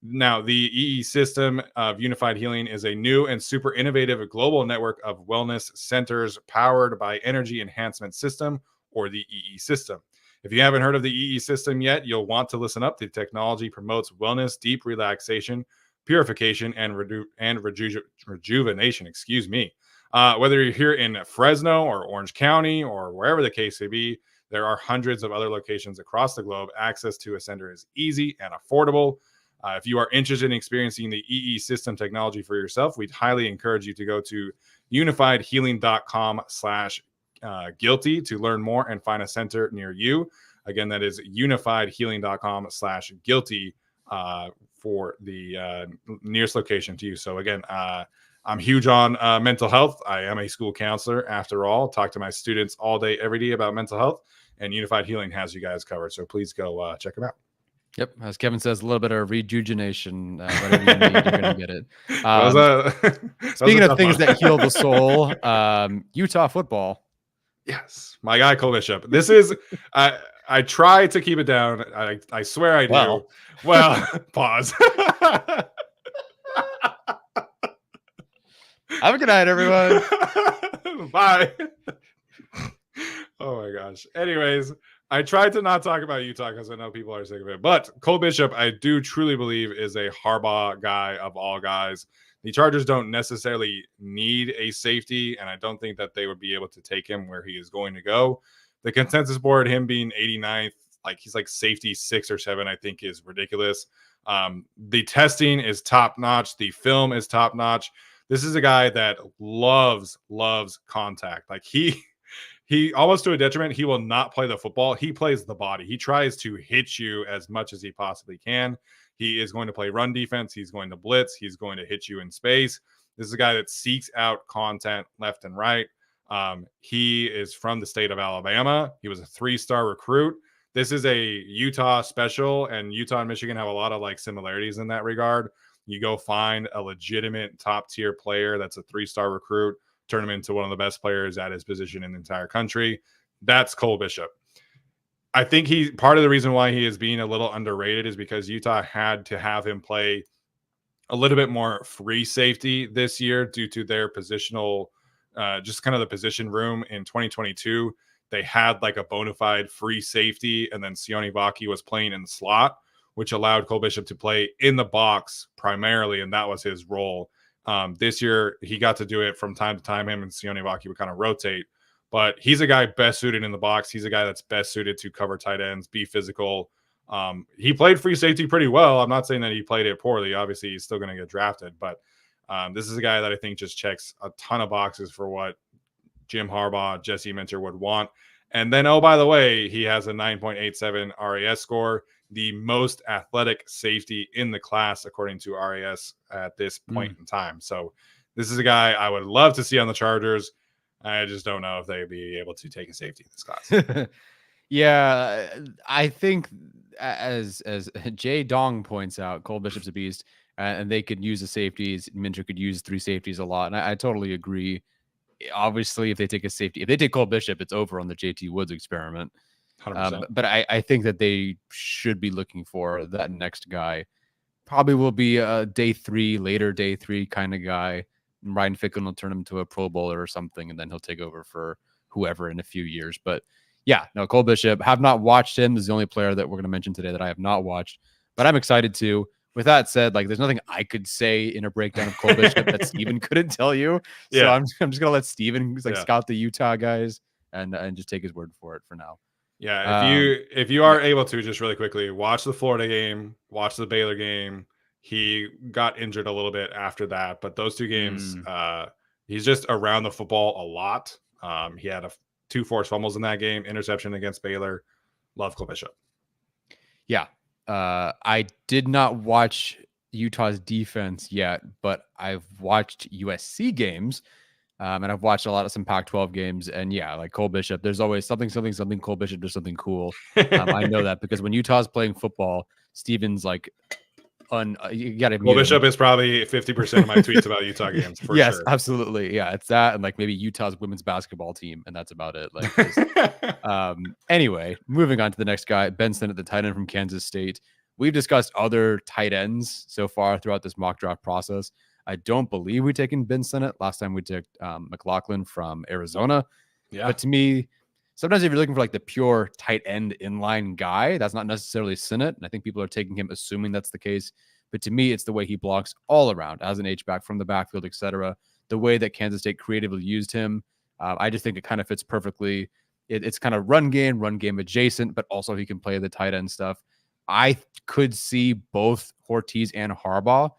Now, the EE system of Unified Healing is a new and super innovative global network of wellness centers powered by Energy Enhancement System, or the EE system. If you haven't heard of the EE system yet, you'll want to listen up. The technology promotes wellness, deep relaxation, purification, and rejuvenation. Whether you're here in Fresno or Orange County or wherever the case may be, there are hundreds of other locations across the globe. Access to a center is easy and affordable. If you are interested in experiencing the EE system technology for yourself, we'd highly encourage you to go to unifiedhealing.com/guilty to learn more and find a center near you. Again, that is unifiedhealing.com/guilty for the nearest location to you. So again, I'm huge on mental health. I am a school counselor after all. Talk to my students all day, every day about mental health, and Unified Healing has you guys covered. So please go check them out. Yep. As Kevin says, a little bit of rejuvenation. Whatever you need, you're going to get it. Speaking of things that heal the soul, Utah football. Yes. My guy, Cole Bishop. This is, I try to keep it down. I swear I do. Well pause. Have a good night, everyone. Bye. Oh my gosh. Anyways, I tried to not talk about Utah because I know people are sick of it. But Cole Bishop, I do truly believe, is a Harbaugh guy of all guys. The Chargers don't necessarily need a safety, and I don't think that they would be able to take him where he is going to go. The consensus board, him being 89th, like he's like safety 6 or 7, I think is ridiculous. The testing is top notch. The film is top notch. This is a guy that loves contact. Like he almost to a detriment, he will not play the football. He plays the body. He tries to hit you as much as he possibly can. He is going to play run defense. He's going to blitz. He's going to hit you in space. This is a guy that seeks out content left and right. He is from the state of Alabama. He was a 3-star recruit. This is a Utah special, and Utah and Michigan have a lot of like similarities in that regard. You go find a legitimate top tier player that's a 3-star recruit, turn him into one of the best players at his position in the entire country. That's Cole Bishop. I think part of the reason why he is being a little underrated is because Utah had to have him play a little bit more free safety this year due to their positional, just kind of the position room in 2022. They had like a bona fide free safety, and then Sione Vaki was playing in the slot, which allowed Cole Bishop to play in the box primarily, and that was his role. This year, he got to do it from time to time. Him and Sione Vaki would kind of rotate, but he's a guy best suited in the box. He's a guy that's best suited to cover tight ends, be physical. He played free safety pretty well. I'm not saying that he played it poorly. Obviously, he's still going to get drafted, but this is a guy that I think just checks a ton of boxes for what Jim Harbaugh, Jesse Minter would want. And then, oh, by the way, he has a 9.87 RAS score, the most athletic safety in the class, according to RAS at this point in time. So this is a guy I would love to see on the Chargers. I just don't know if they'd be able to take a safety in this class. Yeah, I think as Jay Dong points out, Cole Bishop's a beast, and they could use the safeties. Minter could use 3 safeties a lot, and I totally agree. Obviously, if they take Cole Bishop, it's over on the JT Woods experiment. But I think that they should be looking for that next guy. Probably will be a later day three kind of guy. Ryan Ficklen will turn him to a Pro Bowler or something, and then he'll take over for whoever in a few years. But yeah, no, Cole Bishop, have not watched him. This is the only player that we're going to mention today that I have not watched, but I'm excited to. With that said, like, there's nothing I could say in a breakdown of Cole Bishop that Steven couldn't tell you. Yeah. So I'm just gonna let Steven scout the Utah guys and just take his word for it for now. Yeah, if you are able to, just really quickly watch the Florida game, watch the Baylor game. He got injured a little bit after that, but those 2 games, he's just around the football a lot. He had 2 forced fumbles in that game, interception against Baylor. Love Cole Bishop. Yeah. I did not watch Utah's defense yet, but I've watched USC games, and I've watched some Pac-12 games. And yeah, like Cole Bishop, there's always something. Cole Bishop does something cool. I know that because when Utah's playing football, Steven's like, you got to. Cole Bishop is probably 50% of my tweets about Utah games. For yes, sure. Absolutely. Yeah, it's that, and like maybe Utah's women's basketball team, and that's about it. Like, anyway, moving on to the next guy, Ben Sinnott, the tight end from Kansas State. We've discussed other tight ends so far throughout this mock draft process. I don't believe we've taken Ben Sinnott. Last time we took McLaughlin from Arizona. Yeah. But to me, sometimes if you're looking for like the pure tight end inline guy, that's not necessarily Sinnott. And I think people are taking him assuming that's the case. But to me, it's the way he blocks all around as an H-back from the backfield, etc. The way that Kansas State creatively used him. I just think it kind of fits perfectly. It's kind of run game adjacent, but also he can play the tight end stuff. I could see both Ortiz and Harbaugh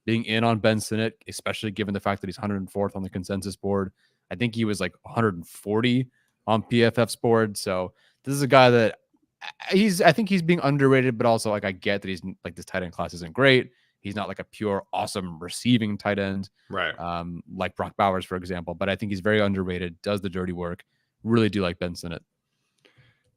being in on Ben Sinnott, especially given the fact that he's 104th on the consensus board. I think he was like 140 on PFF's board. So this is a guy that I think he's being underrated, but also like I get that he's like this tight end class isn't great. He's not like a pure awesome receiving tight end, Right. like Brock Bowers, for example. But I think he's very underrated, does the dirty work. Really do like Ben Sinnott.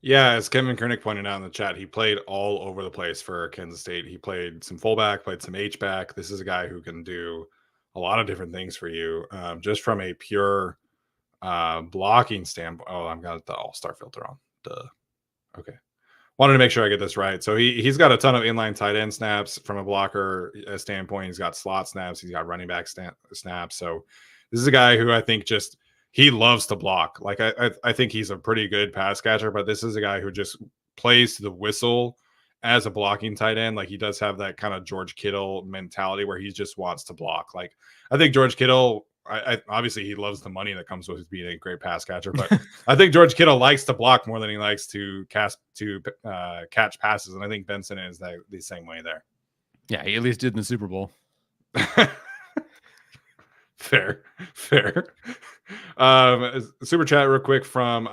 Yeah, as Kevin Kernick pointed out in the chat, he played all over the place for Kansas State. He played some fullback, played some H-back. This is a guy who can do a lot of different things for you, just from a pure blocking standpoint. Oh, I've got the all-star filter on. Duh. Okay. Wanted to make sure I get this right. So he's got a ton of inline tight end snaps from a blocker standpoint. He's got slot snaps. He's got running back snaps. So this is a guy who I think just he loves to block. Like I think he's a pretty good pass catcher, but this is a guy who just plays to the whistle as a blocking tight end. Like he does have that kind of George Kittle mentality where he just wants to block. Like I think George Kittle, I obviously he loves the money that comes with being a great pass catcher, but I think George Kittle likes to block more than he likes to catch passes, and I think Benson is the same way there. Yeah, he at least did in the Super Bowl. Fair. Super chat real quick from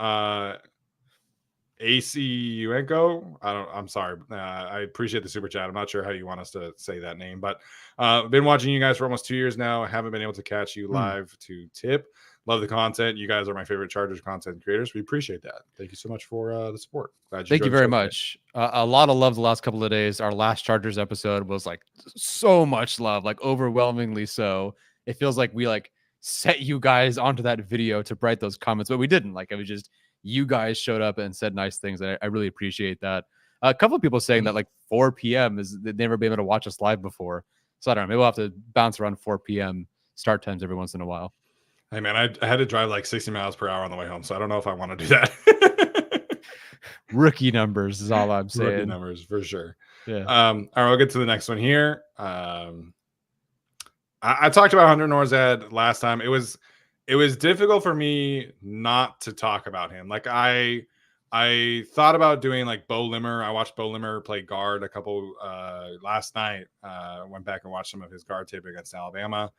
AC Uenko. I'm sorry. I appreciate the super chat. I'm not sure how you want us to say that name, but been watching you guys for almost 2 years now. I haven't been able to catch you live to tip. Love the content. You guys are my favorite Chargers content creators. We appreciate that. Thank you so much for the support. Thank you very much. A lot of love the last couple of days. Our last Chargers episode was like so much love, like overwhelmingly so. It feels like we like set you guys onto that video to write those comments, but we didn't. Like it was just you guys showed up and said nice things. And I really appreciate that. A couple of people saying that like 4 p.m. is they've never been able to watch us live before. So I don't know. Maybe we'll have to bounce around 4 p.m. start times every once in a while. Hey man, I had to drive like 60 miles per hour on the way home, so I don't know if I want to do that. Rookie numbers is all I'm saying. Rookie numbers for sure. Yeah. All right, I'll get to the next one here. I talked about Hunter Nourzad last time. It was difficult for me not to talk about him. Like I thought about doing like Bo Limmer. I watched Bo Limmer play guard a couple last night. Went back and watched some of his guard tape against Alabama.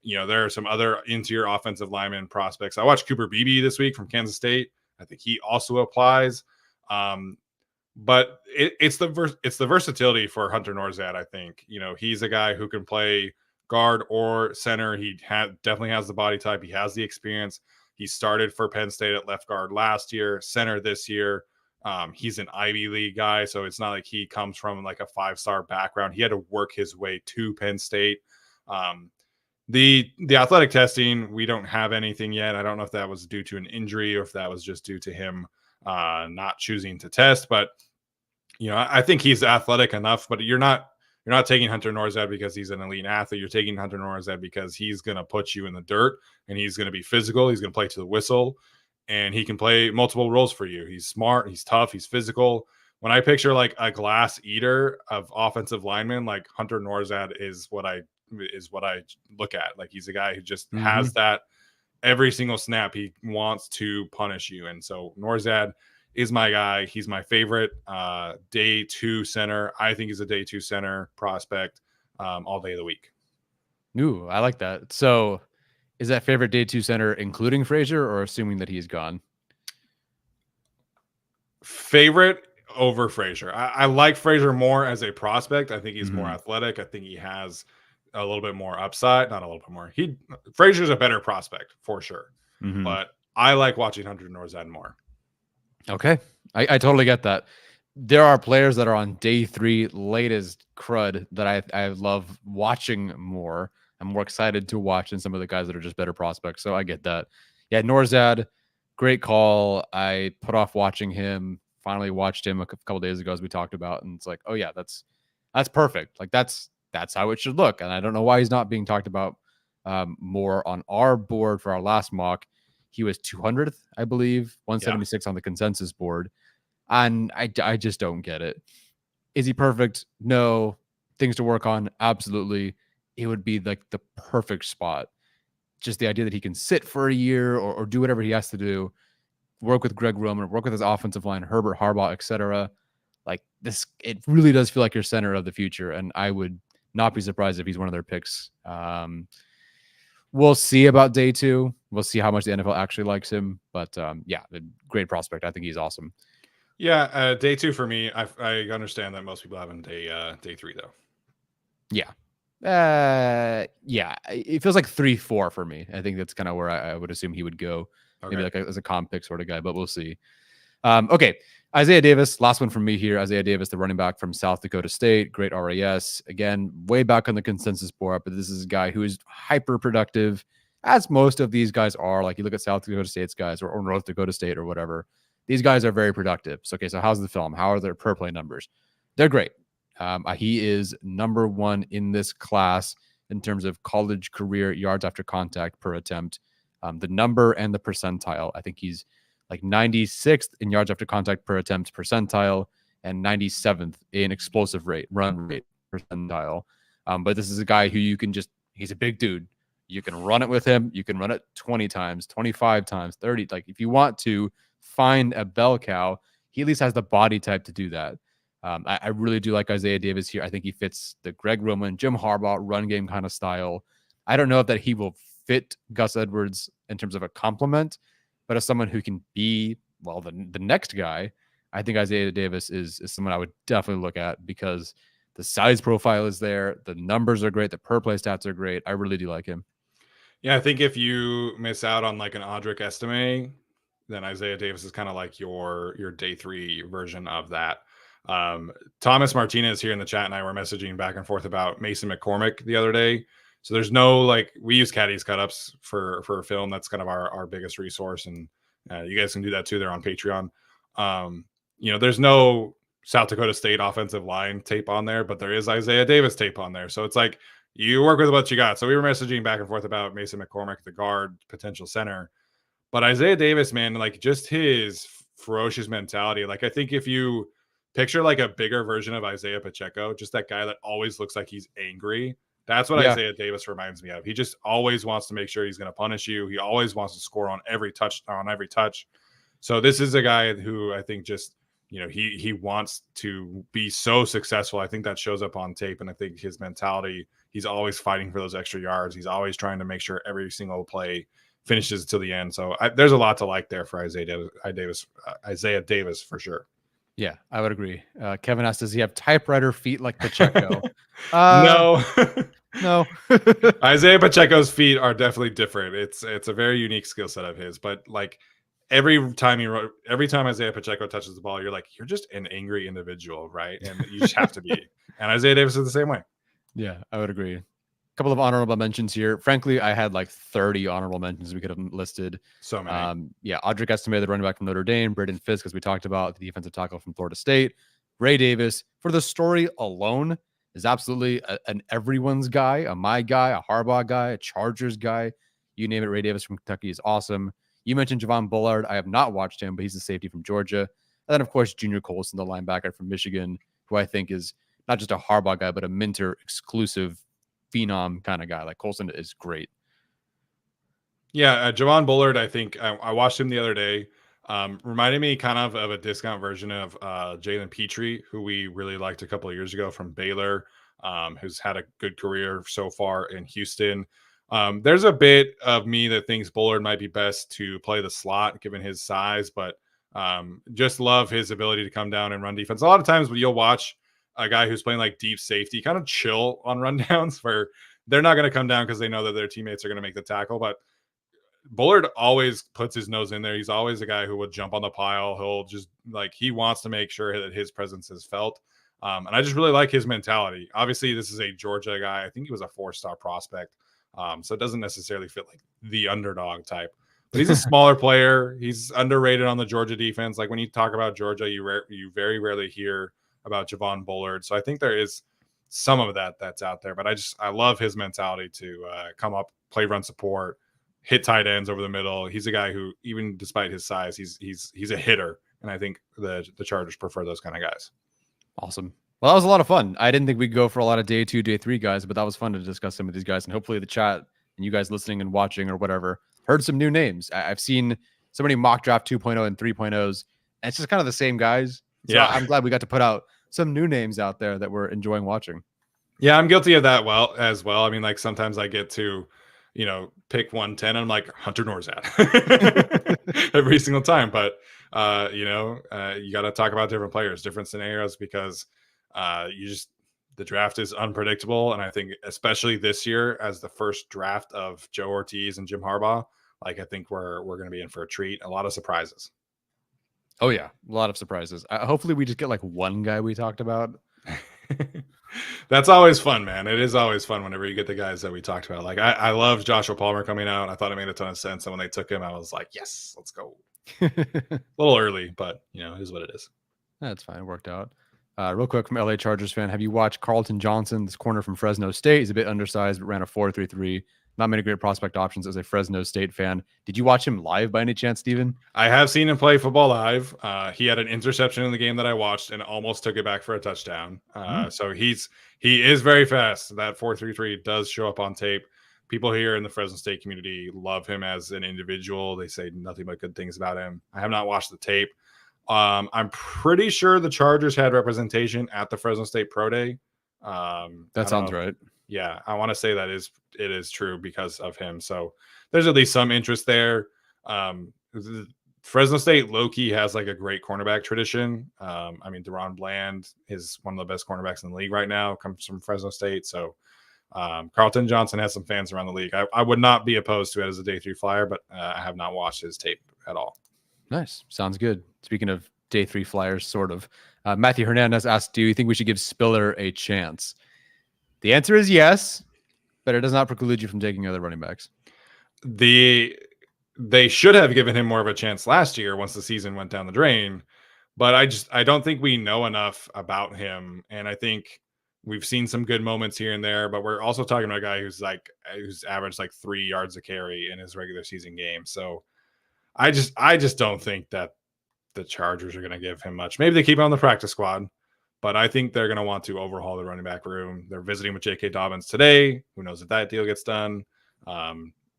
You know, there are some other interior offensive lineman prospects. I watched Cooper Beebe this week from Kansas State. I think he also applies. But it's the versatility for Hunter Nourzad. I think, you know, he's a guy who can play guard or center. He definitely has the body type. He has the experience. He started for Penn State at left guard last year, center this year. He's an Ivy League guy, so it's not like he comes from like a 5-star background. He had to work his way to Penn State. The athletic testing, we don't have anything yet. I don't know if that was due to an injury or if that was just due to him not choosing to test. But you know, I think he's athletic enough. But you're not taking Hunter Nourzad because he's an elite athlete. You're taking Hunter Nourzad because he's going to put you in the dirt and he's going to be physical. He's going to play to the whistle and he can play multiple roles for you. He's smart. He's tough. He's physical. When I picture like a glass eater of offensive linemen, like Hunter Nourzad is what I look at. Like he's a guy who just has that every single snap. He wants to punish you. And so Nourzad is my guy. He's my favorite day 2 center. I think he's a day 2 center prospect all day of the week. Ooh, I like that. So is that favorite day 2 center including Frazier or assuming that he's gone? Favorite over Frazier. I like Frazier more as a prospect. I think he's more athletic. I think he has a little bit more upside. Not a little bit more. Frazier's a better prospect for sure. But I like watching Hunter Nourzad more. Okay. I totally get that. There are players that are on day 3 late as crud that I love watching more. I'm more excited to watch than some of the guys that are just better prospects. So I get that. Yeah, Nourzad, great call. I put off watching him. Finally watched him a couple days ago as we talked about. And it's like, oh yeah, that's perfect. Like that's how it should look. And I don't know why he's not being talked about more on our board for our last mock. He was 200th, I believe, 176 on the consensus board. And I just don't get it. Is he perfect? No. Things to work on? Absolutely. It would be like the perfect spot. Just the idea that he can sit for a year or do whatever he has to do, work with Greg Roman, work with his offensive line, Herbert, Harbaugh, etc. Like this, it really does feel like your center of the future. And I would not be surprised if he's one of their picks. We'll see about day 2. We'll see how much the NFL actually likes him. But yeah, great prospect. I think he's awesome. Yeah, day 2 for me. I understand that most people have him day 3 though. Yeah, Yeah, it feels like 3-4 for me. I think that's kind of where I would assume he would go. Okay. Maybe like as a comp pick sort of guy, but we'll see. Okay. Isaiah Davis, last one from me here. Isaiah Davis, the running back from South Dakota State, great RAS. Again, way back on the consensus board, but this is a guy who is hyper productive, as most of these guys are. Like you look at South Dakota State's guys or North Dakota State or whatever, these guys are very productive. So, okay, so how's the film? How are their per play numbers? They're great. He is number one in this class in terms of college career yards after contact per attempt. The number and the percentile, I think he's like 96th in yards after contact per attempt percentile and 97th in explosive rate, run rate percentile. But this is a guy who you can he's a big dude. You can run it with him. You can run it 20 times, 25 times, 30. Like if you want to find a bell cow, he at least has the body type to do that. I really do like Isaiah Davis here. I think he fits the Greg Roman, Jim Harbaugh run game kind of style. I don't know if that he will fit Gus Edwards in terms of a complement, but as someone who can be, well, the next guy, I think Isaiah Davis is someone I would definitely look at because the size profile is there. The numbers are great. The per play stats are great. I really do like him. Yeah, I think if you miss out on like an Audric Estime, then Isaiah Davis is kind of like your day 3 version of that. Thomas Martinez here in the chat and I were messaging back and forth about Mason McCormick the other day. So there's no like we use Caddy's cut-ups for film. That's kind of our biggest resource, and you guys can do that too. They're on Patreon. There's no South Dakota State offensive line tape on there, but there is Isaiah Davis tape on there. So it's like you work with what you got. So we were messaging back and forth about Mason McCormick, the guard, potential center. But Isaiah Davis, man, like just his ferocious mentality. Like I think if you picture like a bigger version of Isaiah Pacheco, just that guy that always looks like he's angry. That's what Isaiah Davis reminds me of. He just always wants to make sure he's going to punish you. He always wants to score on every touch. So this is a guy who I think just, he wants to be so successful. I think that shows up on tape. And I think his mentality, he's always fighting for those extra yards. He's always trying to make sure every single play finishes till the end. So there's a lot to like there for Isaiah Davis for sure. Yeah, I would agree. Kevin asks, does he have typewriter feet like Pacheco? No. No. Isaiah Pacheco's feet are definitely different. It's a very unique skill set of his, but like every time Isaiah Pacheco touches the ball, you're like, you're just an angry individual, right? And you just have to be. And Isaiah Davis is the same way. Yeah, I would agree. Couple of honorable mentions here. Frankly, I had like 30 honorable mentions we could have listed. So many. Audric Estime, the running back from Notre Dame, Braden Fisk, as we talked about, the defensive tackle from Florida State, Ray Davis, for the story alone, is absolutely an everyone's guy, a my guy, a Harbaugh guy, a Chargers guy. You name it, Ray Davis from Kentucky is awesome. You mentioned Javon Bullard. I have not watched him, but he's the safety from Georgia. And then, of course, Junior Colson, the linebacker from Michigan, who I think is not just a Harbaugh guy, but a Minter exclusive phenom kind of guy. Like Colson is great. Yeah, Javon Bullard, I think I watched him the other day. Reminded me kind of a discount version of Jalen Petrie, who we really liked a couple of years ago from Baylor, who's had a good career so far in Houston. There's a bit of me that thinks Bullard might be best to play the slot given his size, but just love his ability to come down and run defense. A lot of times you'll watch a guy who's playing like deep safety kind of chill on rundowns where they're not going to come down because they know that their teammates are going to make the tackle, but Bullard always puts his nose in there. He's always a guy who would jump on the pile. He'll just he wants to make sure that his presence is felt. And I just really like his mentality. Obviously, this is a Georgia guy. I think he was a 4-star prospect. So it doesn't necessarily fit like the underdog type, but he's a smaller player. He's underrated on the Georgia defense. Like when you talk about Georgia, you very rarely hear about Javon Bullard. So I think there is some of that's out there, but I love his mentality to come up, play run support, hit tight ends over the middle. He's a guy who, even despite his size, he's a hitter. And I think the Chargers prefer those kind of guys. Awesome. Well, that was a lot of fun. I didn't think we'd go for a lot of day 2, day 3 guys, but that was fun to discuss some of these guys. And hopefully the chat and you guys listening and watching or whatever heard some new names. I've seen so many mock draft 2.0 and 3.0s, and it's just kind of the same guys. So yeah, I'm glad we got to put out some new names out there that we're enjoying watching. Yeah, I'm guilty of that as well. I mean, like sometimes I get to, pick 110 and I'm like Hunter Nourzad every single time. But, you got to talk about different players, different scenarios, because the draft is unpredictable. And I think especially this year as the first draft of Joe Ortiz and Jim Harbaugh, like I think we're going to be in for a treat. A lot of surprises. Oh yeah, a lot of surprises. Hopefully we just get like one guy we talked about. That's always fun, man. It is always fun whenever you get the guys that we talked about. Like I love Joshua Palmer coming out. I thought it made a ton of sense. And when they took him, I was like, yes, let's go. A little early, but you know, it is what it is. That's fine. It worked out. Real quick from LA Chargers fan, have you watched Carlton Johnson, this corner from Fresno State? He's a bit undersized, but ran a 4.33. Not many great prospect options as a Fresno State fan. Did you watch him live by any chance, Steven? I have seen him play football live. He had an interception in the game that I watched and almost took it back for a touchdown. So he is very fast. That 4.33 does show up on tape. People here in the Fresno State community love him as an individual. They say nothing but good things about him. I have not watched the tape. I'm pretty sure the Chargers had representation at the Fresno State Pro Day. That sounds right. Yeah, I want to say that it is true because of him. So there's at least some interest there. Fresno State low-key has like a great cornerback tradition. I mean, Deron Bland is one of the best cornerbacks in the league right now, comes from Fresno State. So Carlton Johnson has some fans around the league. I would not be opposed to it as a day 3 flyer, but I have not watched his tape at all. Nice. Sounds good. Speaking of day 3 flyers, sort of. Matthew Hernandez asked, do you think we should give Spiller a chance? The answer is yes, but it does not preclude you from taking other running backs. They should have given him more of a chance last year once the season went down the drain, but I don't think we know enough about him. And I think we've seen some good moments here and there, but we're also talking about a guy who's averaged like 3 yards a carry in his regular season game. So I just don't think that the Chargers are going to give him much. Maybe they keep him on the practice squad, but I think they're going to want to overhaul the running back room. They're visiting with J.K. Dobbins today. Who knows if that deal gets done?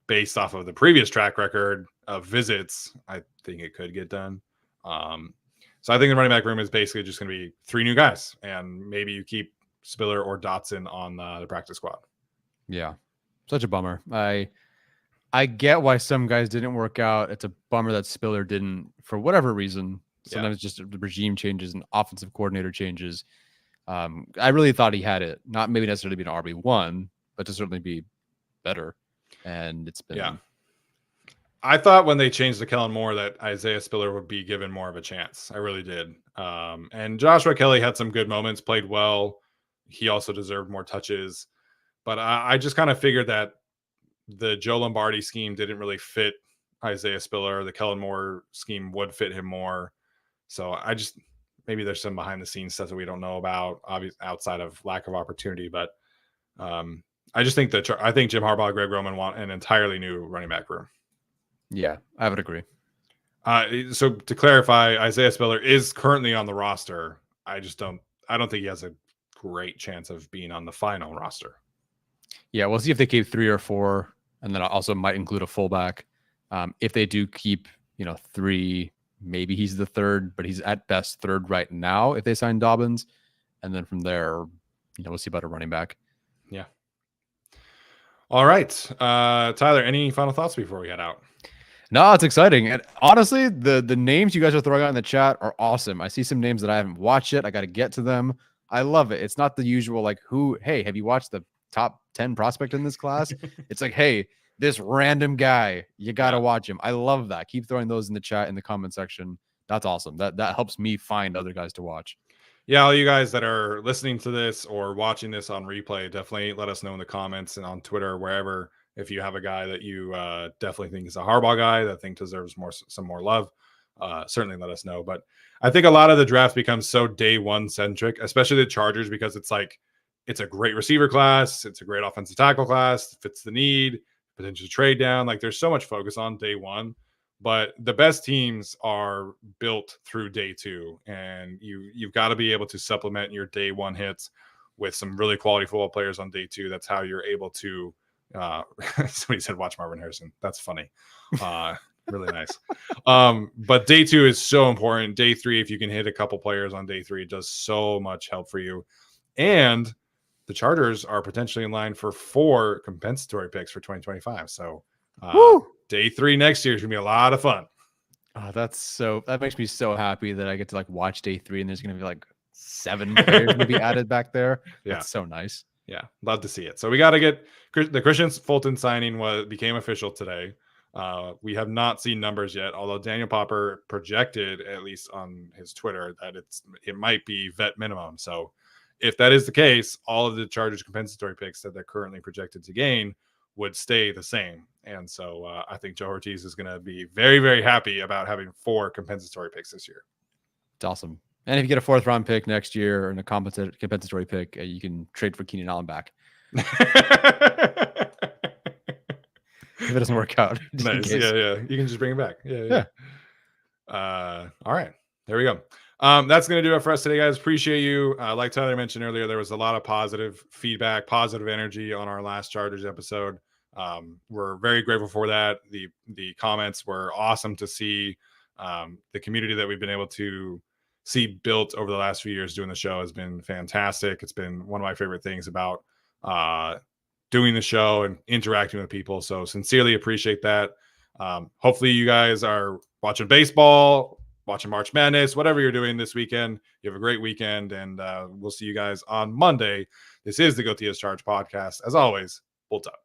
Based off of the previous track record of visits, I think it could get done. So I think the running back room is basically just going to be 3 new guys, and maybe you keep Spiller or Dotson on the practice squad. Yeah, such a bummer. I get why some guys didn't work out. It's a bummer that Spiller didn't for whatever reason. Sometimes it's just the regime changes and offensive coordinator changes. I really thought he had it, not maybe necessarily be an RB1, but to certainly be better. And it's been. Yeah. I thought when they changed to Kellen Moore that Isaiah Spiller would be given more of a chance. I really did. And Joshua Kelly had some good moments, played well. He also deserved more touches. But I just kind of figured that the Joe Lombardi scheme didn't really fit Isaiah Spiller. The Kellen Moore scheme would fit him more. So maybe there's some behind the scenes stuff that we don't know about, obviously outside of lack of opportunity. But I just think I think Jim Harbaugh, Greg Roman want an entirely new running back room. Yeah, I would agree. So to clarify, Isaiah Spiller is currently on the roster. I don't think he has a great chance of being on the final roster. Yeah, we'll see if they keep 3 or 4, and then also might include a fullback. If they do keep, 3, maybe he's the 3rd, but he's at best 3rd right now if they sign Dobbins. And then from there, we'll see about a running back. Yeah. All right. Tyler, any final thoughts before we head out? No, it's exciting. And honestly, the names you guys are throwing out in the chat are awesome. I see some names that I haven't watched yet. I got to get to them. I love it. It's not the usual hey, have you watched the top 10 prospect in this class? It's like, hey, this random guy, you got to watch him. I love that. Keep throwing those in the chat, in the comment section. That's awesome. That helps me find other guys to watch. Yeah, all you guys that are listening to this or watching this on replay, definitely let us know in the comments and on Twitter, wherever, if you have a guy that you definitely think is a Harbaugh guy that think deserves some more love. Certainly let us know. But I think a lot of the draft becomes so day 1 centric, especially the Chargers, because it's like, it's a great receiver class. It's a great offensive tackle class. Fits the need, potential trade down. Like there's so much focus on day 1, but the best teams are built through day 2. And you've got to be able to supplement your day 1 hits with some really quality football players on day 2. That's how you're able to, somebody said, watch Marvin Harrison. That's funny. Really nice. But day 2 is so important. Day 3, if you can hit a couple players on day 3, it does so much help for you. And the Chargers are potentially in line for 4 compensatory picks for 2025. So day 3 next year is gonna be a lot of fun. That makes me so happy that I get to watch day 3, and there's gonna be 7 players maybe added back there. Yeah. That's so nice. Yeah, love to see it. So we got to get the Christian Fulton signing became official today. We have not seen numbers yet, although Daniel Popper projected, at least on his Twitter, that it might be vet minimum. So if that is the case, all of the Chargers compensatory picks that they're currently projected to gain would stay the same. And so I think Joe Ortiz is going to be very, very happy about having 4 compensatory picks this year. It's awesome. And if you get a 4th round pick next year and a compensatory pick, you can trade for Keenan Allen back. If it doesn't work out. Nice. Yeah. You can just bring it back. Yeah. All right. There we go. That's going to do it for us today, guys. Appreciate you. Like Tyler mentioned earlier, there was a lot of positive feedback, positive energy on our last Chargers episode. We're very grateful for that. The comments were awesome to see. The community that we've been able to see built over the last few years doing the show has been fantastic. It's been one of my favorite things about doing the show and interacting with people. So sincerely appreciate that. Hopefully you guys are watching baseball, watching March Madness, whatever you're doing this weekend. You have a great weekend, and we'll see you guys on Monday. This is the Go Tia's Charge podcast. As always, Bolt up.